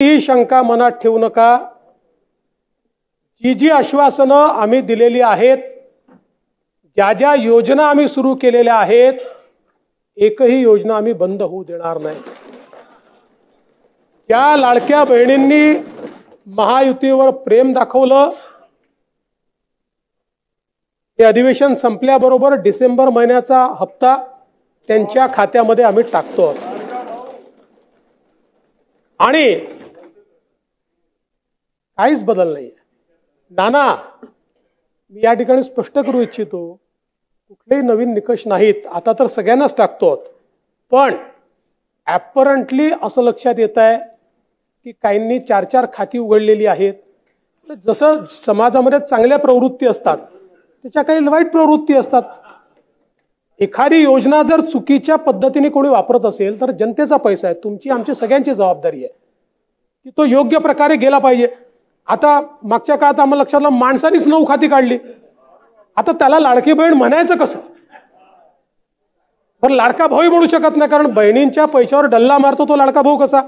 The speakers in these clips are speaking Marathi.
ही शंका मनात ठेवू नका। जी जी आश्वासनं आम्ही दिलेली आहेत, ज्या ज्या योजना आम्ही सुरू केलेल्या आहेत, एकही योजना आम्ही बंद होऊ देणार नाही। ज्या लाडक्या बहिणींनी महायुतीवर प्रेम दाखवलं, हे अधिवेशन संपल्याबरोबर डिसेंबर महिन्याचा हप्ता त्यांच्या खात्यामध्ये आम्ही टाकतो। आणि काहीच बदल नाही। नाना, मी या ठिकाणी स्पष्ट करू इच्छितो, कुठलेही नवीन निकष नाहीत, आता तर सगळ्यांनाच टाकतो। पण ॲपरंटली असं लक्षात येत आहे की काहींनी 4-4 खाती उघडलेली आहेत। जसं समाजामध्ये चांगल्या प्रवृत्ती असतात, त्याच्या काही वाईट प्रवृत्ती असतात। एखादी योजना जर चुकीच्या पद्धतीने कोणी वापरत असेल तर जनतेचा पैसा आहे, तुमची आमची सगळ्यांची जबाबदारी आहे की तो योग्य प्रकारे गेला पाहिजे। आता मागच्या काळात आम्हाला लक्षात आलं, माणसानीच 9 खाती काढली, आता त्याला लाडकी बहीण म्हणायचं कसं? पण लाडका भाऊ म्हणू शकत नाही, कारण बहिणींच्या पैशावर डल्ला मारतो तो लाडका भाऊ कसा?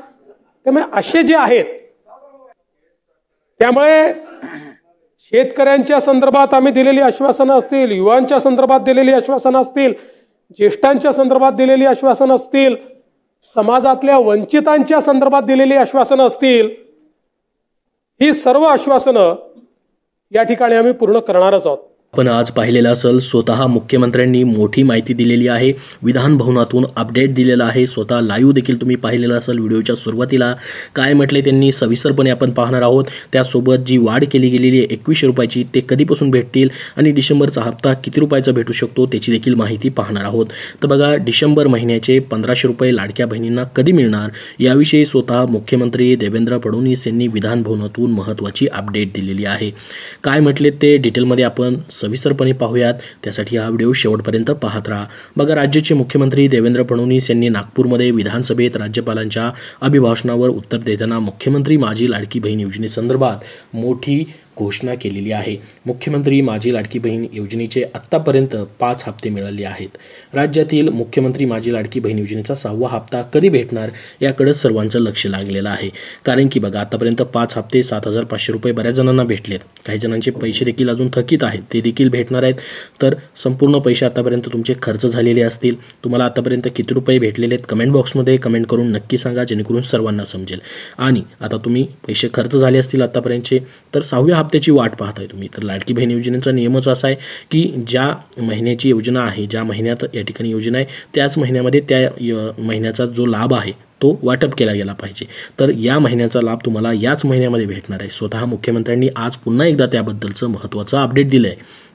त्यामुळे असे जे आहेत, त्यामुळे शेतकऱ्यांच्या संदर्भात आम्ही दिलेली आश्वासनं असतील, युवांच्या संदर्भात दिलेली आश्वासनं असतील, ज्येष्ठांच्या संदर्भात दिलेली आश्वासनं असतील, समाजातल्या वंचितांच्या संदर्भात दिलेली आश्वासनं असतील, ही सर्व आश्वासनं या ठिकाणी आम्ही पूर्ण करणारच आहोत। आपण आज पाहिलेलं असेल, स्वतः मुख्यमंत्र्यांनी मोठी माहिती दिलेली आहे, विधान भवनातून अपडेट दिलेला आहे, स्वतः लाईव्ह देखील तुम्ही पाहिलेलं असेल। व्हिडिओच्या सुरुवातीला काय म्हटले त्यांनी सविस्तरपणे आपण पाहणार आहोत। त्यासोबत जी वाढ केली गेलेली आहे 2100 रुपयाची, ते कधीपासून भेटतील आणि डिसेंबरचा हप्ता किती रुपयाचा भेटू शकतो त्याची देखील माहिती पाहणार आहोत। तर बघा, डिसेंबर महिन्याचे 1500 रुपये लाडक्या बहिणींना कधी मिळणार याविषयी स्वतः मुख्यमंत्री देवेंद्र फडणवीस यांनी विधान भवनातून महत्त्वाची अपडेट दिलेली आहे। काय म्हटले ते डिटेलमध्ये आपण सविस्तरपणे पाहूयात, त्यासाठी हा व्हिडिओ शेवटपर्यंत पाहत राहा। बघा, राज्याचे मुख्यमंत्री देवेंद्र फडणवीस यांनी नागपूरमध्ये विधानसभेत राज्यपालांच्या अभिभाषणावर उत्तर देताना मुख्यमंत्री माझी लाडकी बहीण योजनेसंदर्भात मोठी घोषणा केलेली आहे। मुख्यमंत्री माझी लाडकी बहीण योजनेचे आत्तापर्यंत 5 हप्ते मिळाले आहेत। राज्यातील मुख्यमंत्री माझी लाडकी बहीण योजनेचा 6वा हप्ता कधी भेटणार याकडे सर्वांचं लक्ष लागलेलं आहे। कारण की बघा, आतापर्यंत 5 हप्ते 7500 रुपये बऱ्याच जणांना भेटलेत, काही जणांचे पैसे देखील अजून थकीत आहेत, ते देखील भेटणार आहेत। तर संपूर्ण पैसे आतापर्यंत तुमचे खर्च झालेले असतील। तुम्हाला आतापर्यंत किती रुपये भेटलेले आहेत कमेंट बॉक्समध्ये कमेंट करून नक्की सांगा, जेणेकरून सर्वांना समजेल। आणि आता तुम्ही पैसे खर्च झाले असतील आतापर्यंतचे, तर 6व्या हप्त्याची वाट पाहताय तुम्ही। तर लाडकी बहीण योजनेचा नियमच असा आहे की ज्या महिन्याची योजना आहे, ज्या महिन्यात या ठिकाणी योजना आहे, त्याच महिन्यामध्ये त्या महिन्याचा जो लाभ आहे तो वाटप केला गेला पाहिजे। तर या महिन्याचा लाभ तुम्हाला याच महिन्यामध्ये भेटणार आहे। स्वतः मुख्यमंत्र्यांनी आज पुन्हा एकदा त्याबद्दलचं महत्त्वाचं अपडेट दिलं आहे।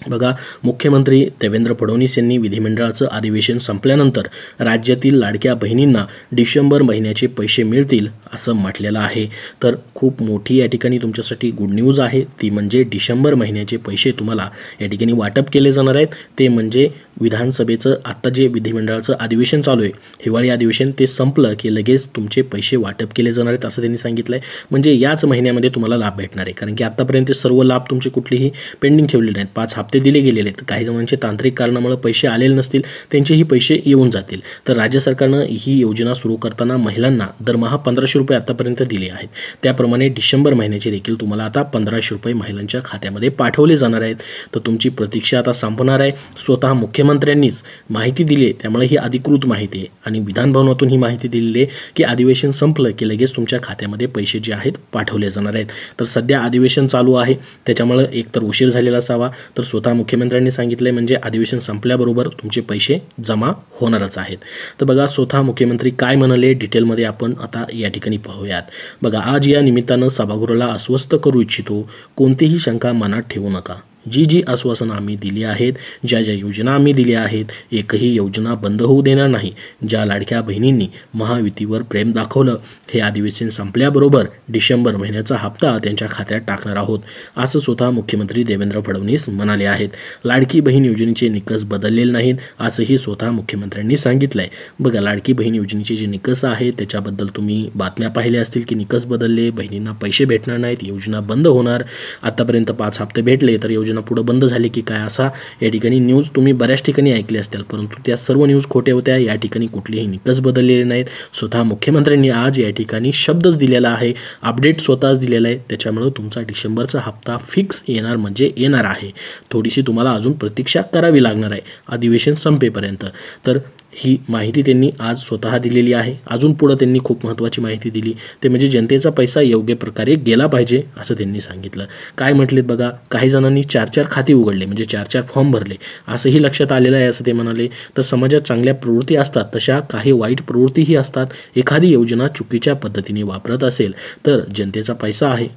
बघा, मुख्यमंत्री देवेंद्र फडणवीस यांनी विधिमंडळाचं अधिवेशन संपल्यानंतर राज्यातील लाडक्या बहिणींना डिसेंबर महिन्याचे पैसे मिळतील असं म्हटलेलं आहे। तर खूप मोठी या ठिकाणी तुमच्यासाठी गुड न्यूज आहे, ती म्हणजे डिसेंबर महिन्याचे पैसे तुम्हाला या ठिकाणी वाटप केले जाणार आहेत। ते म्हणजे विधानसभेचं आत्ता जे विधिमंडळाचं अधिवेशन चालू आहे, हिवाळी अधिवेशन, ते संपलं की लगेच तुमचे पैसे वाटप केले जाणार आहेत असं त्यांनी सांगितलं आहे। म्हणजे याच महिन्यामध्ये तुम्हाला लाभ भेटणार आहे, कारण की आत्तापर्यंत सर्व लाभ तुमचे कुठलेही पेंडिंग ठेवलेले नाहीत। 5 हप्ते दिले गेलेले आहेत, काही जणांचे तांत्रिक कारणामुळे पैसे आलेले नसतील, त्यांचेही पैसे येऊन जातील। तर राज्य सरकारनं ही योजना सुरू करताना महिलांना दरमहा 1500 रुपये आतापर्यंत दिले आहेत। त्याप्रमाणे डिसेंबर महिन्याचे देखील तुम्हाला आता 1500 रुपये महिलांच्या खात्यामध्ये पाठवले जाणार आहेत। तर तुमची प्रतीक्षा आता संपणार आहे। स्वतः मुख्यमंत्र्यांनीच माहिती दिली, त्यामुळे ही अधिकृत माहिती आहे आणि विधान भवनातून ही माहिती दिलेली आहे की अधिवेशन संपलं की लगेच तुमच्या खात्यामध्ये पैसे जे आहेत पाठवले जाणार आहेत। तर सध्या अधिवेशन चालू आहे, त्याच्यामुळे एकतर उशीर झालेला असावा, तर स्वतः मुख्यमंत्र्यांनी सांगितलंय म्हणजे अधिवेशन संपल्याबरोबर तुमचे पैसे जमा होणारच आहेत। तर बघा, स्वतः मुख्यमंत्री काय म्हणाले डिटेलमध्ये आपण आता या ठिकाणी पाहूयात। बघा, आज या निमित्तानं सभागृहाला अस्वस्थ करू इच्छितो, कोणतीही शंका मनात ठेवू नका। जी जी आश्वासनं आम्ही दिली आहेत, ज्या ज्या योजना आम्ही दिल्या आहेत, एकही योजना बंद होऊ देणार नाही। ज्या लाडक्या बहिणींनी महायुतीवर प्रेम दाखवलं, हे अधिवेशन संपल्याबरोबर डिसेंबर महिन्याचा हप्ता त्यांच्या खात्यात टाकणार आहोत असं स्वतः मुख्यमंत्री देवेंद्र फडणवीस म्हणाले आहेत। लाडकी बहीण योजनेचे निकष बदललेले नाहीत असंही स्वतः मुख्यमंत्र्यांनी सांगितलंय। बघा, लाडकी बहीण योजनेचे जे निकष आहेत त्याच्याबद्दल तुम्ही बातम्या पाहिल्या असतील की निकष बदलले, बहिणींना पैसे भेटणार नाहीत, योजना बंद होणार। आतापर्यंत 5 हप्ते भेटले तर योजना योजना पुढे बंद झाली की काय, असा या ठिकाणी न्यूज तुम्ही बऱ्याच ठिकाणी ऐकले असतील, परंतु त्या सर्व न्यूज खोट्या होत्या. या ठिकाणी कुठलेही निकष बदललेले नाहीत. स्वतः मुख्यमंत्र्यांनी आज या ठिकाणी शब्दच दिलेला आहे, अपडेट स्वतःच दिलेला आहे. त्याच्यामुळे तुमचा डिसेंबरचा हप्ता फिक्स येणार म्हणजे येणार आहे. थोडीशी तुम्हाला अजून प्रतीक्षा करावी लागणार आहे अधिवेशन संपेपर्यंत. तर ही माहिती त्यांनी आज स्वतः दिलेली आहे. अजून पुढं त्यांनी खूप महत्त्वाची माहिती दिली, ते म्हणजे जनतेचा पैसा योग्य प्रकारे गेला पाहिजे असं त्यांनी सांगितलं. काय म्हटलेत बघा, काही जणांनी 4-4 खाती उघडले, म्हणजे 4-4 फॉर्म भरले, असंही लक्षात आलेलं आहे असं ते म्हणाले. तर समाजात चांगल्या प्रवृत्ती असतात, तशा काही वाईट प्रवृत्तीही असतात. एखादी योजना चुकीच्या पद्धतीने वापरत असेल तर जनतेचा पैसा आहे,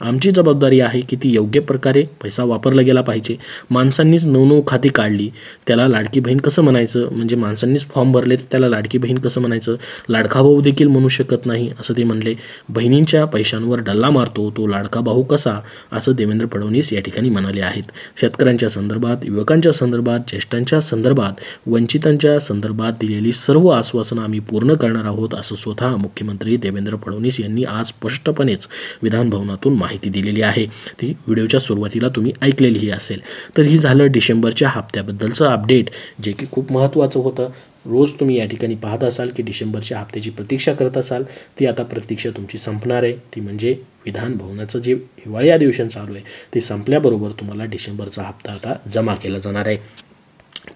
आमची जबाबदारी आहे की ती योग्य प्रकारे पैसा वापरला गेला पाहिजे. माणसांनीच 9-9 खाती काढली, त्याला लाडकी बहीण कसं म्हणायचं, म्हणजे माणसांनीच फॉर्म भरले तर त्याला लाडकी बहीण कसं म्हणायचं, लाडका भाऊ देखील म्हणू शकत नाही असं ते म्हणले. बहिणींच्या पैशांवर डल्ला मारतो तो लाडका भाऊ कसा, असं देवेंद्र फडणवीस या ठिकाणी म्हणाले आहेत. शेतकऱ्यांच्या संदर्भात, युवकांच्या संदर्भात, ज्येष्ठांच्या संदर्भात, वंचितांच्या संदर्भात दिलेली सर्व आश्वासनं आम्ही पूर्ण करणार आहोत असं स्वतः मुख्यमंत्री देवेंद्र फडणवीस यांनी आज स्पष्टपणेच विधानभवनातून माहिती दिलेली आहे. ती व्हिडिओच्या सुरुवातीला तुम्ही ऐकलेलीही असेल. तर ही झालं डिसेंबरच्या हप्त्याबद्दलचं अपडेट, जे की खूप महत्त्वाचं होतं. रोज तुम्ही या ठिकाणी पाहत असाल की डिसेंबरच्या हप्त्याची प्रतीक्षा करत असाल, ती आता प्रतीक्षा तुमची संपणार आहे. ती म्हणजे विधानभवनाचं जे हिवाळी अधिवेशन चालू आहे ते संपल्याबरोबर तुम्हाला डिसेंबरचा हप्ता आता जमा केला जाणार आहे.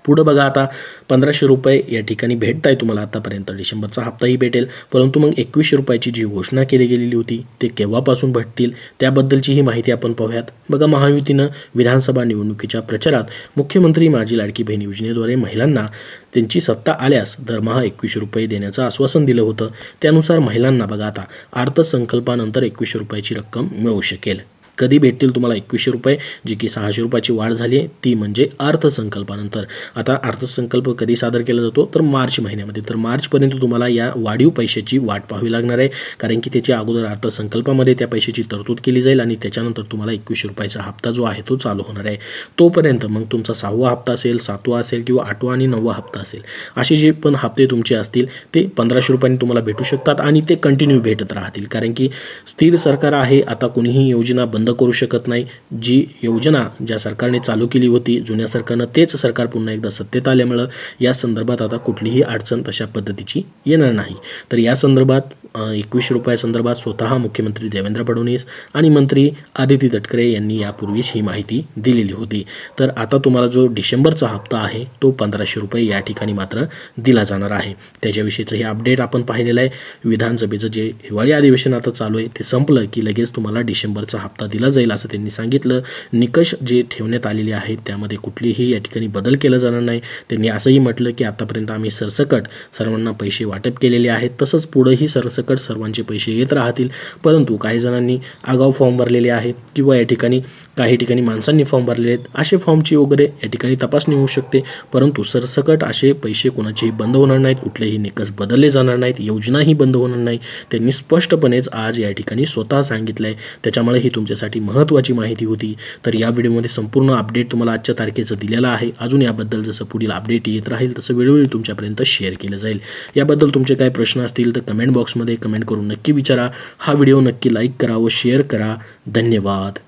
पुढं बघा, आता 1500 रुपये या ठिकाणी भेटत आहे तुम्हाला आतापर्यंत. डिसेंबरचा हप्ताही भेटेल, परंतु मग 2100 रुपयाची जी घोषणा केली गेलेली होती ते केव्हापासून भेटतील त्याबद्दलची ही माहिती आपण पाहूयात. बघा, महायुतीनं विधानसभा निवडणुकीच्या प्रचारात मुख्यमंत्री माझी लाडकी बहीण योजनेद्वारे महिलांना त्यांची सत्ता आल्यास दरमहा 2100 रुपये देण्याचं आश्वासन दिलं होतं. त्यानुसार महिलांना बघा आता अर्थसंकल्पानंतर 2100 रुपयाची रक्कम मिळू शकेल. कधी भेटतील तुम्हाला 2100 रुपये, जी की 600 रुपयाची वाढ झाली आहे, ती म्हणजे अर्थसंकल्पानंतर. आता अर्थसंकल्प कधी सादर केला जातो तर मार्च महिन्यामध्ये. तर मार्चपर्यंत तुम्हाला या वाढीव पैशाची वाट पाहावी लागणार आहे, कारण की त्याच्या अगोदर अर्थसंकल्पामध्ये त्या पैशाची तरतूद केली जाईल आणि त्याच्यानंतर तुम्हाला 2100 रुपयाचा हप्ता जो आहे तो चालू होणार आहे. तोपर्यंत मग तुमचा 6वा हप्ता असेल, 7वा असेल किंवा 8वा आणि 9वा हप्ता असेल, असे जे पण हप्ते तुमचे असतील ते 1500 रुपयांनी तुम्हाला भेटू शकतात आणि ते कंटिन्यू भेटत राहतील, कारण की स्थिर सरकार आहे. आता कोणीही योजना बंद करू शकत नाही. जी योजना ज्या सरकारने चालू केली होती जुन्या सरकारनं, तेच सरकार पुन्हा एकदा सत्तेत आल्यामुळं या संदर्भात आता कुठलीही अडचण तशा पद्धतीची येणार नाही. तर या संदर्भात 2100 रुपयासंदर्भात स्वतः मुख्यमंत्री देवेंद्र फडणवीस आणि मंत्री आदिती तटकरे यांनी यापूर्वीच ही माहिती दिलेली होती. तर आता तुम्हाला जो डिसेंबरचा हप्ता आहे तो 1500 रुपये या ठिकाणी मात्र दिला जाणार आहे. त्याच्याविषयीचं हे अपडेट आपण पाहिलेलं आहे. विधानसभेचं जे हिवाळी अधिवेशन आता चालू आहे ते संपलं की लगेच तुम्हाला डिसेंबरचा हप्ता दिला जाईल असं त्यांनी सांगितलं. निकष जे ठेवण्यात आलेले आहेत त्यामध्ये कुठलीही या ठिकाणी बदल केला जाणार नाही. त्यांनी असंही म्हटलं की आतापर्यंत आम्ही सरसकट सर्वांना पैसे वाटप केलेले आहेत, तसंच पुढेही सरसकट सर्वांचे पैसे येत राहतील. परंतु काही जणांनी आगाऊ फॉर्म भरलेले आहेत किंवा या ठिकाणी काही ठिकाणी माणसांनी फॉर्म भरलेले आहेत, असे फॉर्मची वगैरे या ठिकाणी तपासणी होऊ शकते. परंतु सरसकट असे पैसे कोणाचेही बंद होणार नाहीत, कुठलेही निकष बदलले जाणार नाहीत, योजनाही बंद होणार नाही. त्यांनी स्पष्टपणेच आज या ठिकाणी स्वतः सांगितलं आहे. त्याच्यामुळे ही तुमच्यासाठी महत्त्वाची माहिती होती. तर या व्हिडिओमध्ये संपूर्ण अपडेट तुम्हाला आजच्या तारखेचं दिलेलं आहे. अजून याबद्दल जसं पुढील अपडेट येत राहील तसं वेळोवेळी तुमच्यापर्यंत शेअर केलं जाईल. याबद्दल तुमचे काही प्रश्न असतील तर कमेंट बॉक्समध्ये कमेंट करून नक्की विचारा. हा व्हिडिओ नक्की लाईक करा व शेअर करा. धन्यवाद.